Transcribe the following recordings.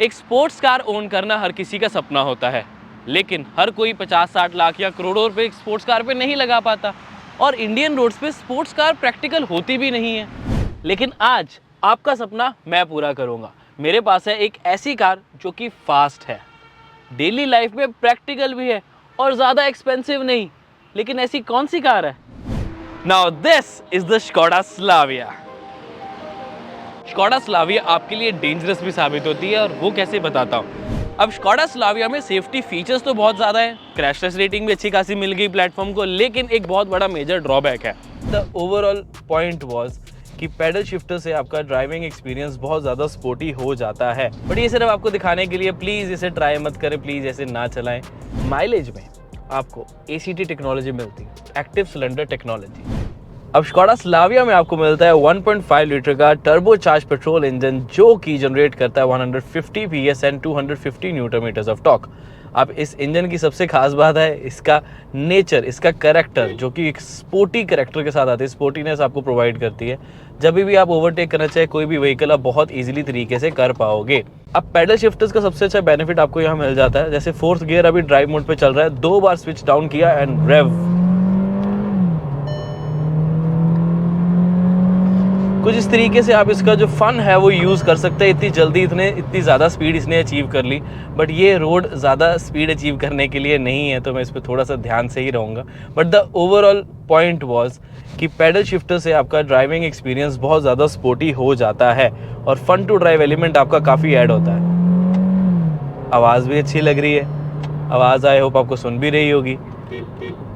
एक sports car own करना हर किसी का सपना होता है, लेकिन हर कोई 50-60 लाख या करोड़ों रुपए एक स्पोर्ट्स कार पे नहीं लगा पाता और इंडियन रोड्स पे स्पोर्ट्स कार प्रैक्टिकल होती भी नहीं है। लेकिन आज आपका सपना मैं पूरा करूंगा। मेरे पास है एक ऐसी कार जो कि फास्ट है, डेली लाइफ में प्रैक्टिकल भी है और ज़्यादा एक्सपेंसिव नहीं। लेकिन ऐसी कौन सी कार है? Now this is the Skoda Slavia. Skoda Slavia आपके लिए डेंजरस भी साबित होती है और वो कैसे बताता हूँ। अब स्कोडा स्लाविया में सेफ्टी फीचर्स तो बहुत ज़्यादा है, क्रैशलेस रेटिंग भी अच्छी खासी मिल गई प्लेटफॉर्म को, लेकिन एक बहुत बड़ा मेजर ड्रॉबैक है। द ओवरऑल पॉइंट वॉज कि पैडल शिफ्टर से आपका ड्राइविंग एक्सपीरियंस बहुत ज़्यादा स्पोर्टी हो जाता है, बट ये सिर्फ आपको दिखाने के लिए, प्लीज़ इसे ट्राई मत करें, प्लीज़ ऐसे ना चलाएं। माइलेज में आपको ACT टेक्नोलॉजी मिलती है, एक्टिव सिलेंडर टेक्नोलॉजी। अब स्कोडा स्लाविया में आपको मिलता है 1.5 लीटर का टर्बोचार्ज पेट्रोल इंजन जो कि जनरेट करता है 150 PS and 250 newton metres of torque. अब इस इंजन की सबसे खास बात है इसका नेचर, इसका कैरेक्टर, जो कि एक स्पोर्टी कैरेक्टर के साथ आती है, स्पोर्टीनेस आपको प्रोवाइड करती है। जब भी आप ओवरटेक करना चाहे कोई भी व्हीकल, आप बहुत इजीली तरीके से कर पाओगे। अब पैडल शिफ्टर्स का सबसे अच्छा बेनिफिट आपको यहाँ मिल जाता है। जैसे फोर्थ गियर अभी ड्राइव मोड पे चल रहा है, 2 बार स्विच डाउन किया एंड रेव। कुछ इस तरीके से आप इसका जो फन है वो यूज़ कर सकते हैं। इतनी जल्दी इतनी ज़्यादा स्पीड इसने अचीव कर ली, बट ये रोड ज़्यादा स्पीड अचीव करने के लिए नहीं है, तो मैं इस पर थोड़ा सा ध्यान से ही रहूँगा। But the overall point was कि पैडल शिफ्टर से आपका ड्राइविंग एक्सपीरियंस बहुत ज़्यादा स्पोर्टी हो जाता है और फन टू ड्राइव एलिमेंट आपका काफ़ी ऐड होता है। आवाज़ भी अच्छी लग रही है, आवाज़ आई होप आपको सुन भी रही होगी।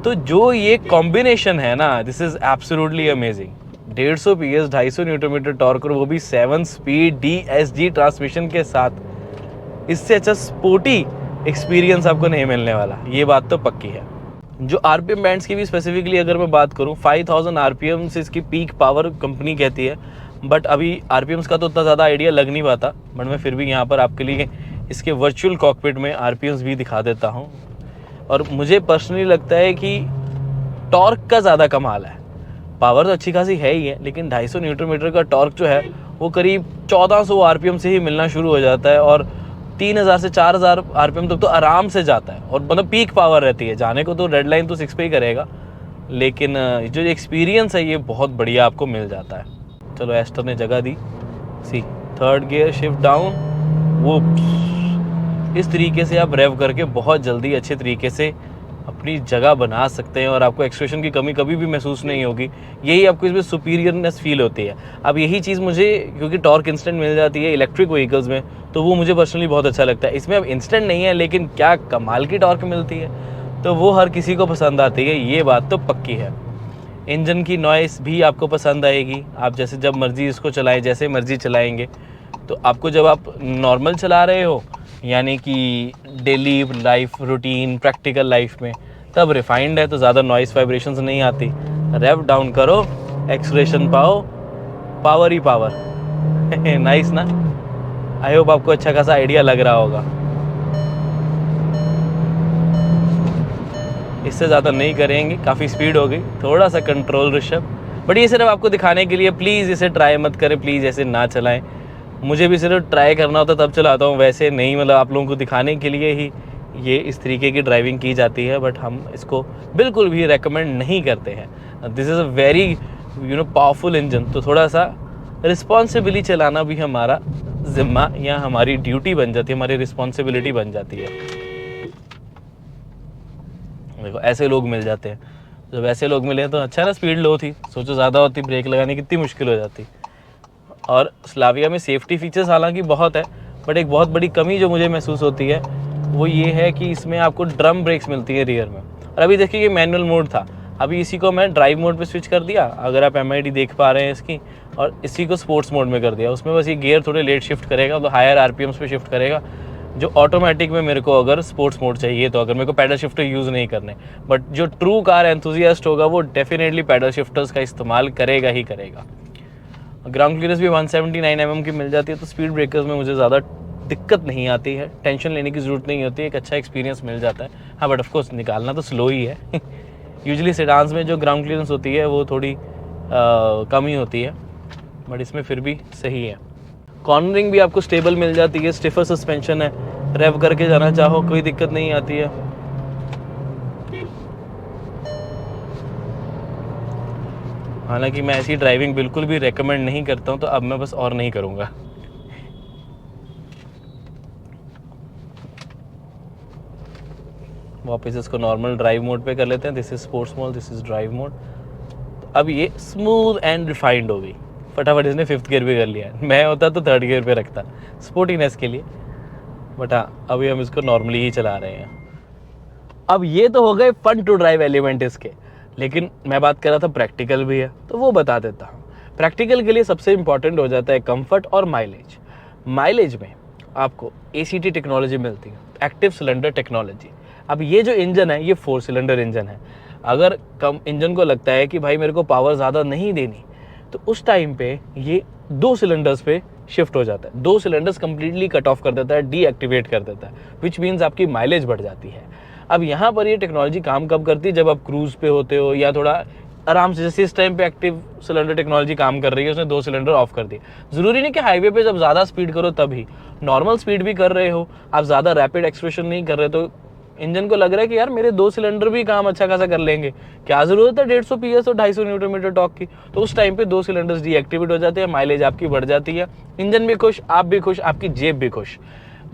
तो जो ये कॉम्बिनेशन है ना, this is absolutely amazing. 150 PS 250 newton metre torque और वो भी 7 स्पीड DSG ट्रांसमिशन के साथ। इससे अच्छा स्पोर्टी एक्सपीरियंस आपको नहीं मिलने वाला, ये बात तो पक्की है। जो RPM बैंड्स की भी स्पेसिफिकली अगर मैं बात करूँ, 5000 RPM से इसकी पीक पावर कंपनी कहती है, बट अभी RPMs का तो उतना ज़्यादा आइडिया लग नहीं पाता। बट मैं फिर भी यहाँ पर आपके लिए इसके वर्चुअल कॉकपिट में RPMs भी दिखा देता हूँ। और मुझे पर्सनली लगता है कि टॉर्क का ज़्यादा कमाल है। पावर तो अच्छी खासी है ही है, लेकिन 250 न्यूटन मीटर का टॉर्क जो है वो करीब 1400 RPM से ही मिलना शुरू हो जाता है और 3000 से 4000 RPM तक तो आराम से जाता है। और मतलब पीक पावर रहती है, जाने को तो रेड लाइन तो 6 पे ही करेगा, लेकिन जो एक्सपीरियंस है ये बहुत बढ़िया आपको मिल जाता है। चलो एस्टर ने जगह दी, सी थर्ड गियर शिफ्ट डाउन, वो इस तरीके से आप रेव करके बहुत जल्दी अच्छे तरीके से अपनी जगह बना सकते हैं और आपको एक्सप्रेशन की कमी कभी भी महसूस नहीं होगी। यही आपको इसमें सुपीरियरनेस फील होती है। अब यही चीज़ मुझे, क्योंकि टॉर्क इंस्टेंट मिल जाती है इलेक्ट्रिक व्हीकल्स में, तो वो मुझे पर्सनली बहुत अच्छा लगता है। इसमें अब इंस्टेंट नहीं है, लेकिन क्या कमाल की टॉर्क मिलती है, तो वो हर किसी को पसंद आती है, ये बात तो पक्की है। इंजन की नॉइस भी आपको पसंद आएगी। आप जैसे जब मर्ज़ी इसको चलाएँ, जैसे मर्ज़ी चलाएँगे, तो आपको जब आप नॉर्मल चला रहे हो, यानी कि daily life routine practical life में, तब रिफाइंड है तो ज़्यादा नॉइस वाइब्रेशंस नहीं आती। रेव डाउन करो, एक्सलेशन पाओ, पावर ही पावर। नाइस ना? आई होप आपको अच्छा खासा आइडिया लग रहा होगा। इससे ज़्यादा नहीं करेंगे, काफ़ी स्पीड हो गई, थोड़ा सा कंट्रोल ऋषभ। बट ये सिर्फ आपको दिखाने के लिए, प्लीज़ इसे ट्राई मत करें, प्लीज़ ऐसे ना चलाएं। मुझे भी सिर्फ ट्राई करना होता तब चलाता हूँ, वैसे नहीं, मतलब आप लोगों को दिखाने के लिए ही ये इस तरीके की ड्राइविंग की जाती है, बट हम इसको बिल्कुल भी रेकमेंड नहीं करते हैं। This is a very powerful engine, तो थोड़ा सा रिस्पॉन्सिबिलिटी चलाना भी हमारा जिम्मा या हमारी ड्यूटी बन जाती है, हमारी रिस्पॉन्सिबिलिटी बन जाती है। देखो ऐसे लोग मिल जाते हैं, जब ऐसे लोग मिले तो अच्छा ना, स्पीड लो थी, सोचो ज़्यादा होती, ब्रेक लगाने कितनी मुश्किल हो जाती। और स्लाविया में सेफ्टी फीचर्स हालांकि बहुत है, बट एक बहुत बड़ी कमी जो मुझे महसूस होती है वो ये है कि इसमें आपको ड्रम ब्रेक्स मिलती है रियर में। और अभी देखिए ये मैनुअल मोड था, अभी इसी को मैं ड्राइव मोड पे स्विच कर दिया, अगर आप MID देख पा रहे हैं इसकी, और इसी को स्पोर्ट्स मोड में कर दिया। उसमें बस ये गियर थोड़े लेट शिफ्ट करेगा, तो हायर RPMs पे शिफ्ट करेगा, जो ऑटोमेटिक में मेरे को अगर स्पोर्ट्स मोड चाहिए, तो अगर मेरे को पैडल शिफ्टर यूज़ नहीं करने। बट जो ट्रू कार एंथुजियास्ट होगा वो डेफिनेटली पैडल शिफ्टर्स का इस्तेमाल करेगा ही करेगा। ग्राउंड क्लियरेंस भी 179 mm की मिल जाती है, तो स्पीड ब्रेकर्स में मुझे ज़्यादा दिक्कत नहीं आती है, टेंशन लेने की ज़रूरत नहीं होती है, एक अच्छा एक्सपीरियंस मिल जाता है। हाँ, बट ऑफ कोर्स निकालना तो स्लो ही है। यूजुअली सेडान्स में जो ग्राउंड क्लियरेंस होती है वो थोड़ी कम ही होती है, बट इसमें फिर भी सही है। कॉर्नरिंग भी आपको स्टेबल मिल जाती है, स्टिफर सस्पेंशन है, रेव करके जाना चाहो कोई दिक्कत नहीं आती है। हालांकि मैं ऐसी ड्राइविंग बिल्कुल भी रेकमेंड नहीं करता हूँ, तो अब मैं बस और नहीं करूँगा। वापस इसको नॉर्मल ड्राइव मोड पे कर लेते हैं। This is sports mode, this is drive mode. तो अब ये स्मूथ एंड रिफाइंड हो गई। फटाफट इसने 5th गियर पे कर लिया। मैं होता तो 3rd गियर पे रखता स्पोर्टीनेस के लिए, बट हाँ अभी हम इसको नॉर्मली ही चला रहे हैं। अब ये तो हो गए फन टू ड्राइव एलिमेंट इसके, लेकिन मैं बात कर रहा था प्रैक्टिकल भी है, तो वो बता देता हूँ। प्रैक्टिकल के लिए सबसे इंपॉर्टेंट हो जाता है कंफर्ट और माइलेज। माइलेज में आपको ACT टेक्नोलॉजी मिलती है, एक्टिव सिलेंडर टेक्नोलॉजी। अब ये जो इंजन है ये 4 सिलेंडर इंजन है। अगर कम इंजन को लगता है कि भाई मेरे को पावर ज़्यादा नहीं देनी, तो उस टाइम पे ये 2 सिलेंडर्स पे शिफ्ट हो जाता है। 2 सिलेंडर्स कंप्लीटली कट ऑफ कर देता है, डीएक्टिवेट कर देता है, विच मीन्स आपकी माइलेज बढ़ जाती है। अब यहाँ पर ये टेक्नोलॉजी काम कब करती है? जब आप क्रूज पे होते हो या थोड़ा आराम से, जैसे इस टाइम पे एक्टिव सिलेंडर टेक्नोलॉजी काम कर रही है, उसने 2 सिलेंडर ऑफ कर दिए। जरूरी नहीं कि हाईवे पे जब ज़्यादा स्पीड करो तभी, नॉर्मल स्पीड भी कर रहे हो आप, ज़्यादा रैपिड एक्सप्रेशन नहीं कर रहे, तो इंजन को लग रहा है कि यार मेरे 2 सिलेंडर भी काम अच्छा खासा कर लेंगे, क्या जरूरत है 150 PS और 250 न्यूटन मीटर टॉर्क की। तो उस टाइम पे 2 सिलेंडर्स डीएक्टिवेट हो जाते हैं, माइलेज आपकी बढ़ जाती है, इंजन भी खुश, आप भी खुश, आपकी जेब भी खुश।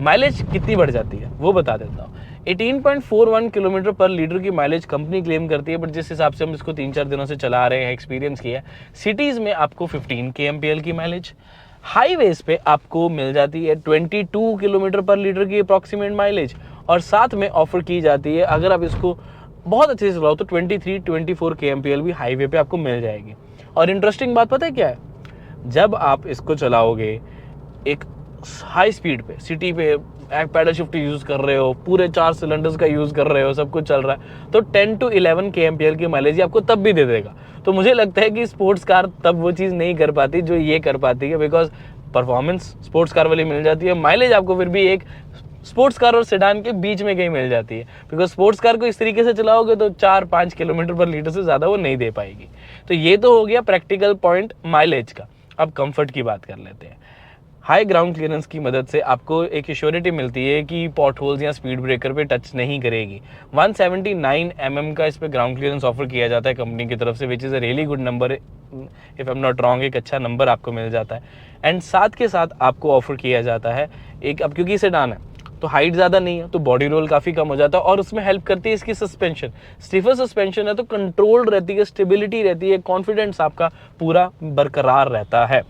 माइलेज कितनी बढ़ जाती है वो बता देता हूँ। 18.41 किलोमीटर पर लीटर की माइलेज कंपनी क्लेम करती है, बट जिस हिसाब से हम इसको 3-4 दिनों से चला रहे हैं, एक्सपीरियंस किया है, सिटीज़ में आपको 15 kmpl की माइलेज, हाईवेज पे आपको मिल जाती है 22 किलोमीटर पर लीटर की अप्रॉक्सीमेट माइलेज, और साथ में ऑफर की जाती है अगर आप इसको बहुत अच्छे से चलाओ तो 23-24 kmpl भी हाईवे पे आपको मिल जाएगी। और इंटरेस्टिंग बात पता है क्या है? जब आप इसको चलाओगे एक हाई स्पीड पे, सिटी पे, एक पैडल शिफ्ट यूज़ कर रहे हो, पूरे 4 सिलेंडर्स का यूज़ कर रहे हो, सब कुछ चल रहा है, तो 10 to 11 kmpl की माइलेज आपको तब भी दे देगा। तो मुझे लगता है कि स्पोर्ट्स कार तब वो चीज़ नहीं कर पाती जो ये कर पाती है, बिकॉज परफॉर्मेंस स्पोर्ट्स कार वाली मिल जाती है, माइलेज आपको फिर भी एक स्पोर्ट्स कार और सेडान के बीच में कहीं मिल जाती है, बिकॉज स्पोर्ट्स कार को इस तरीके से चलाओगे तो 4-5 किलोमीटर पर लीटर से ज़्यादा वो नहीं दे पाएगी। तो ये तो हो गया प्रैक्टिकल पॉइंट माइलेज का। अब कंफर्ट की बात कर लेते हैं। हाई ग्राउंड क्लियरेंस की मदद से आपको एक एश्योरिटी मिलती है कि पॉट होल्स या स्पीड ब्रेकर पे टच नहीं करेगी। 179 mm का इस पे ग्राउंड क्लियरेंस ऑफर किया जाता है कंपनी की तरफ से, which is a really good number, if I am not wrong, एक अच्छा नंबर आपको मिल जाता है। एंड साथ के साथ आपको ऑफर किया जाता है एक, अब क्योंकि सेडान है तो हाइट ज़्यादा नहीं है, तो बॉडी रोल काफ़ी कम हो जाता है, और उसमें हेल्प करती है इसकी सस्पेंशन। स्टिफर सस्पेंशन है तो कंट्रोल्ड रहती है, स्टेबिलिटी रहती है, कॉन्फिडेंस आपका पूरा बरकरार रहता है।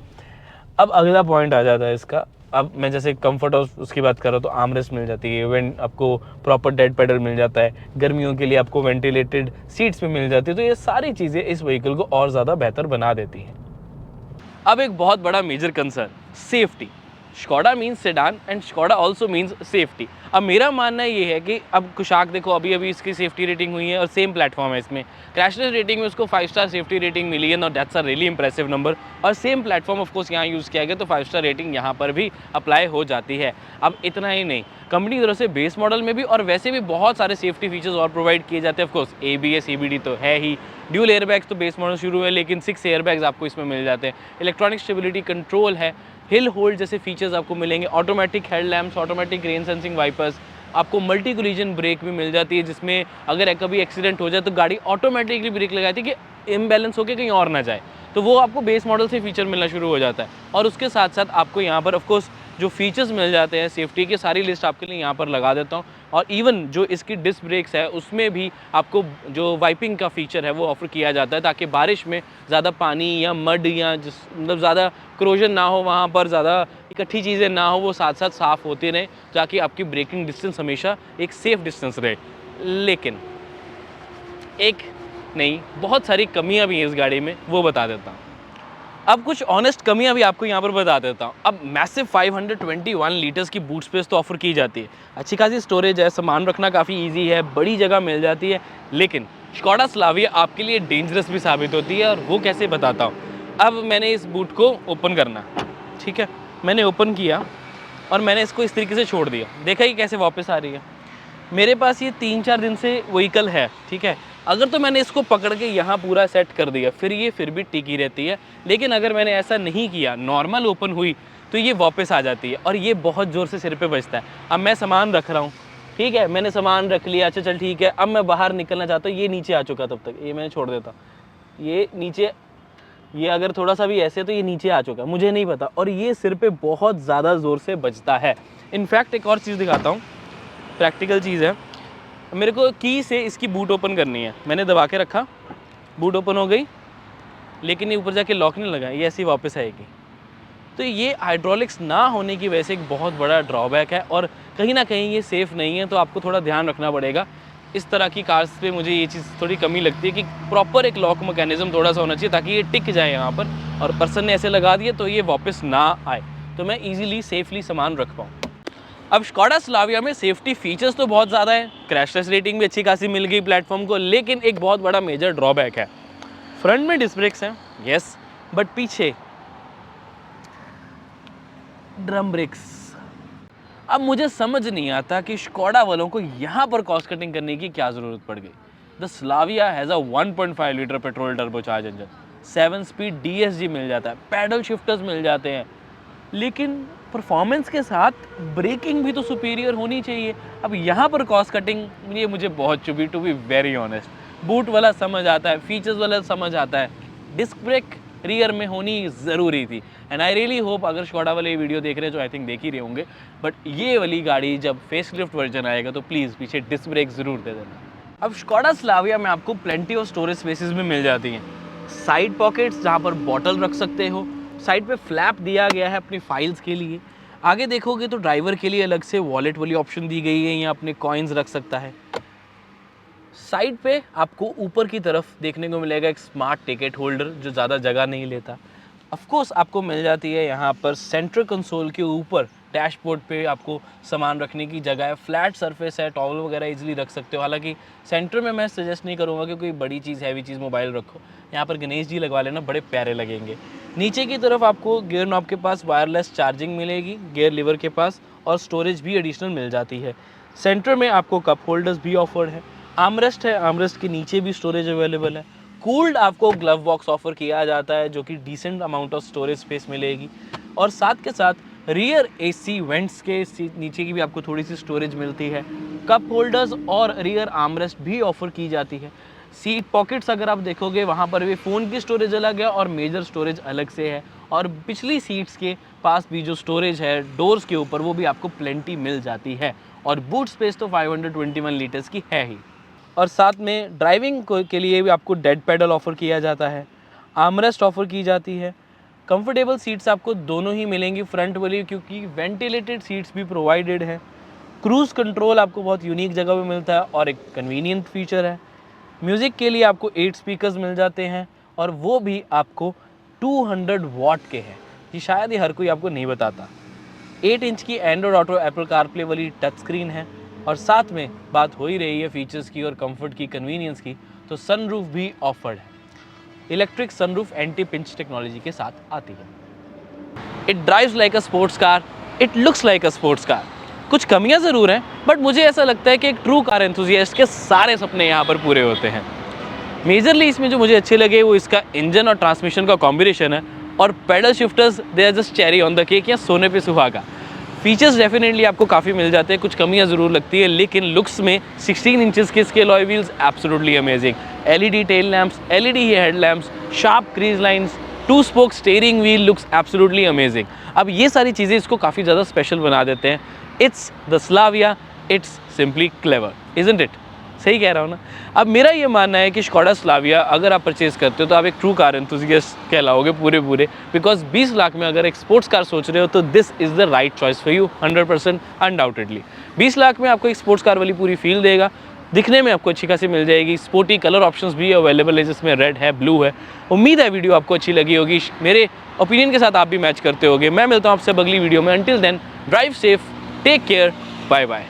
अब अगला पॉइंट आ जाता है इसका। अब मैं जैसे कंफर्ट और उसकी बात कर रहा हूँ, तो आर्मरेस्ट मिल जाती है, इवेंट आपको प्रॉपर डेड पेडल मिल जाता है, गर्मियों के लिए आपको वेंटिलेटेड सीट्स पे मिल जाती है। तो ये सारी चीज़ें इस व्हीकल को और ज़्यादा बेहतर बना देती हैं। अब एक बहुत बड़ा major concern, safety. Skoda means sedan and Skoda also means safety. अब मेरा मानना ये है कि अब कुशाक देखो, अभी अभी इसकी सेफ्टी रेटिंग हुई है और सेम प्लेटफॉर्म है इसमें, क्रैशलेस रेटिंग में उसको 5 स्टार सेफ्टी रेटिंग मिली है, no that's a really impressive number, और सेम प्लेटफॉर्म ऑफ कोर्स यहाँ यूज़ किया गया तो 5 स्टार रेटिंग यहाँ पर भी अप्लाई हो जाती है। अब इतना ही नहीं, कंपनी की तरफ से बेस मॉडल में भी और वैसे भी बहुत सारे सेफ्टी फीचर्स और प्रोवाइड किए जाते हैं। ऑफकोर्स ABS ABD तो है ही, ड्यूल एयरबैग्स तो बेस मॉडल शुरू है, लेकिन 6 एयरबैग्स आपको इसमें मिल जाते हैं, इलेक्ट्रॉनिक स्टेबिलिटी कंट्रोल है, हिल होल्ड जैसे फीचर्स आपको मिलेंगे, automatic headlamps, automatic rain sensing wipers, आपको मल्टी कोलिजन ब्रेक भी मिल जाती है, जिसमें अगर कभी एक्सीडेंट हो जाए तो गाड़ी ऑटोमेटिकली ब्रेक लगाती है कि इम्बैलेंस होकर कहीं और ना जाए, तो वो आपको बेस मॉडल से फीचर मिलना शुरू हो जाता है। और उसके साथ साथ आपको यहाँ पर ऑफकोर्स जो फीचर्स मिल जाते हैं सेफ्टी के, सारी लिस्ट आपके लिए यहाँ पर लगा देता हूँ। और इवन जो इसकी डिस्क ब्रेक्स है उसमें भी आपको जो वाइपिंग का फीचर है वो ऑफर किया जाता है, ताकि बारिश में ज़्यादा पानी या मड या मतलब ज़्यादा क्रोजन ना हो, वहाँ पर ज़्यादा इकट्ठी चीज़ें ना हो, वो साथ साथ साफ़ होती रहें, ताकि आपकी ब्रेकिंग डिस्टेंस हमेशा एक सेफ़ डिस्टेंस रहे। लेकिन एक नहीं, बहुत सारी कमियां भी हैं इस गाड़ी में, वो बता देता हूँ। अब कुछ ऑनेस्ट कमियां भी आपको यहाँ पर बता देता हूँ। अब मैसिव 521 लीटर्स की बूट स्पेस तो ऑफर की जाती है, अच्छी खासी स्टोरेज है, सामान रखना काफ़ी ईजी है, बड़ी जगह मिल जाती है, लेकिन स्कोडा स्लाविया आपके लिए डेंजरस भी साबित होती है, और वो कैसे बताता हूँ। अब मैंने इस बूट को ओपन करना, ठीक है, मैंने ओपन किया और मैंने इसको इस तरीके से छोड़ दिया, देखा कि कैसे वापस आ रही है। मेरे पास ये 3-4 दिन से व्हीकल है, ठीक है, अगर तो मैंने इसको पकड़ के यहाँ पूरा सेट कर दिया फिर ये फिर भी टिकी रहती है, लेकिन अगर मैंने ऐसा नहीं किया, नॉर्मल ओपन हुई तो ये वापस आ जाती है और ये बहुत ज़ोर से सिर पे बजता है। अब मैं सामान रख रहा हूँ, ठीक है, मैंने सामान रख लिया, अच्छा चल ठीक है, अब मैं बाहर निकलना चाहता हूँ, ये नीचे आ चुका, तब तक ये मैंने छोड़ देता, ये नीचे, ये अगर थोड़ा सा भी ऐसे तो ये नीचे आ चुका, मुझे नहीं पता, और ये सिर पे बहुत ज़्यादा ज़ोर से बजता है। इनफैक्ट एक और चीज़ दिखाता हूँ, प्रैक्टिकल चीज़ है, मेरे को की से इसकी बूट ओपन करनी है, मैंने दबा के रखा, बूट ओपन हो गई, लेकिन ये ऊपर जाके लॉक नहीं लगा, ये ऐसे ही वापस आएगी। तो ये हाइड्रोलिक्स ना होने की वजह से एक बहुत बड़ा ड्रॉबैक है और कहीं ना कहीं ये सेफ़ नहीं है, तो आपको थोड़ा ध्यान रखना पड़ेगा। इस तरह की कार्स पे मुझे ये चीज़ थोड़ी कमी लगती है कि प्रॉपर एक लॉक मैकेनिज्म थोड़ा सा होना चाहिए ताकि ये टिक जाए यहाँ पर, और पर्सन ने ऐसे लगा दिए तो ये वापस ना आए, तो मैं ईजिली सेफली सामान रख पाऊँ। अब स्कोडा स्लाविया में सेफ्टी फीचर्स तो बहुत ज़्यादा है, क्रैशलेस रेटिंग भी अच्छी खासी मिल गई प्लेटफॉर्म को, लेकिन एक बहुत बड़ा मेजर ड्रॉबैक है। फ्रंट में डिस्क ब्रेक्स हैं, यस, बट पीछे ड्रम ब्रेक्स। अब मुझे समझ नहीं आता कि स्कोडा वालों को यहाँ पर कॉस्ट कटिंग करने की क्या ज़रूरत पड़ गई। The Slavia has a 1.5 litre petrol turbocharge engine, 7 speed DSG मिल जाता है, पैडल शिफ्टर्स मिल जाते हैं, लेकिन परफॉर्मेंस के साथ ब्रेकिंग भी तो सुपीरियर होनी चाहिए। अब यहाँ पर कॉस्ट कटिंग ये मुझे बहुत चुभी, to be very honest. Boot वाला समझ आता है, फीचर्स वाला समझ आता है, डिस्क ब्रेक रियर में होनी ज़रूरी थी। एंड आई रियली होप अगर स्कोडा वाले ये वीडियो देख रहे हैं, जो आई थिंक देख ही रहे होंगे, बट ये वाली गाड़ी जब फेसलिफ्ट वर्जन आएगा तो प्लीज़ पीछे डिस्क ब्रेक ज़रूर दे देना। अब स्कोडा स्लाविया में आपको प्लेंटी ऑफ स्टोरेज स्पेसेस भी मिल जाती हैं, साइड पॉकेट्स जहाँ पर बॉटल रख सकते हो, साइड पे फ्लैप दिया गया है अपनी फाइल्स के लिए, आगे देखोगे तो ड्राइवर के लिए अलग से वॉलेट वाली ऑप्शन दी गई है, यहाँ अपने कॉइन्स रख सकता है। साइड पे आपको ऊपर की तरफ देखने को मिलेगा एक स्मार्ट टिकट होल्डर जो ज़्यादा जगह नहीं लेता। ऑफ कोर्स आपको मिल जाती है यहाँ पर सेंट्रल कंसोल के ऊपर डैशबोर्ड पे आपको सामान रखने की जगह है, फ्लैट सरफेस है, टॉवल वगैरह इजीली रख सकते हो। हालांकि सेंटर में मैं सजेस्ट नहीं करूँगा कि कोई बड़ी चीज़, हैवी चीज़ मोबाइल रखो, यहाँ पर गणेश जी लगवा लेना, बड़े प्यारे लगेंगे। नीचे की तरफ आपको गियर नॉब के पास वायरलेस चार्जिंग मिलेगी, गियर लीवर के पास, और स्टोरेज भी एडिशनल मिल जाती है। सेंटर में आपको कप होल्डर्स भी ऑफर्ड है, आर्मरेस्ट है, आर्मरेस्ट के नीचे भी स्टोरेज अवेलेबल है। कूल्ड आपको ग्लव बॉक्स ऑफर किया जाता है जो कि decent amount of storage space मिलेगी, और साथ के साथ रियर AC वेंट्स के नीचे की भी आपको थोड़ी सी स्टोरेज मिलती है। कप होल्डर्स और रियर आर्मरेस्ट भी ऑफर की जाती है। सीट पॉकेट्स अगर आप देखोगे वहाँ पर भी फ़ोन की स्टोरेज अलग है और मेजर स्टोरेज अलग से है, और पिछली सीट्स के पास भी जो स्टोरेज है डोर्स के ऊपर वो भी आपको प्लेंटी मिल जाती है, और बूट स्पेस तो 521 लीटर्स की है ही। और साथ में ड्राइविंग के लिए भी आपको डेड पेडल ऑफ़र किया जाता है, आर्मरेस्ट ऑफ़र की जाती है। कंफर्टेबल सीट्स आपको दोनों ही मिलेंगी, फ्रंट वाली क्योंकि वेंटिलेटेड सीट्स भी प्रोवाइडेड है। क्रूज़ कंट्रोल आपको बहुत यूनिक जगह पे मिलता है और एक कन्वीनियंट फीचर है। म्यूज़िक के लिए आपको 8 स्पीकर्स मिल जाते हैं, और वो भी आपको 200 वॉट के हैं, ये शायद ही हर कोई आपको नहीं बताता। 8 इंच की एंड्रॉयड ऑटो एप्पल कारप्ले वाली टच स्क्रीन है, और साथ में बात हो ही रही है फीचर्स की और कंफर्ट की, कन्वीनियंस की, तो सनरूफ भी ऑफर्ड है। Electric sunroof anti pinch technology के साथ आती है। It drives like a sports car, it looks like a sports car. कुछ कमियां ज़रूर हैं, बट मुझे ऐसा लगता है कि एक ट्रू कार एंथुसियास्ट के सारे सपने यहाँ पर पूरे होते हैं। मेजरली इसमें जो मुझे अच्छे लगे वो इसका इंजन और ट्रांसमिशन का कॉम्बिनेशन है, और paddle shifters they are just cherry on the cake, या सोने पे सुहागा। फीचर्स डेफिनेटली आपको काफ़ी मिल जाते हैं, कुछ कमियां ज़रूर लगती है, लेकिन लुक्स में 16 इंचेस के इसके alloy wheels absolutely amazing, LED tail lamps, LED head lamps, sharp crease lines, 2 spoke steering wheel looks absolutely amazing. अब ये सारी चीज़ें इसको काफ़ी ज़्यादा स्पेशल बना देते हैं। It's the Slavia, it's simply clever, isn't it? सही कह रहा हूँ ना? अब मेरा ये मानना है कि स्कोडा स्लाविया अगर आप परचेज करते हो तो आप एक ट्रू कार एंथुसियास्ट कहलाओगे पूरे, बिकॉज 20 लाख में अगर एक स्पोर्ट्स कार सोच रहे हो तो this is the right choice for you, 100% undoubtedly. 20 lakh में आपको एक स्पोर्ट्स कार वाली पूरी फील देगा, दिखने में आपको अच्छी खासी मिल जाएगी, स्पोर्टी कलर ऑप्शंस भी अवेलेबल है जिसमें रेड है, ब्लू है। उम्मीद है वीडियो आपको अच्छी लगी होगी, मेरे ओपिनियन के साथ आप भी मैच करते होगे। मैं मिलता हूँ आपसे अगली वीडियो में, until then drive safe, take care, bye bye.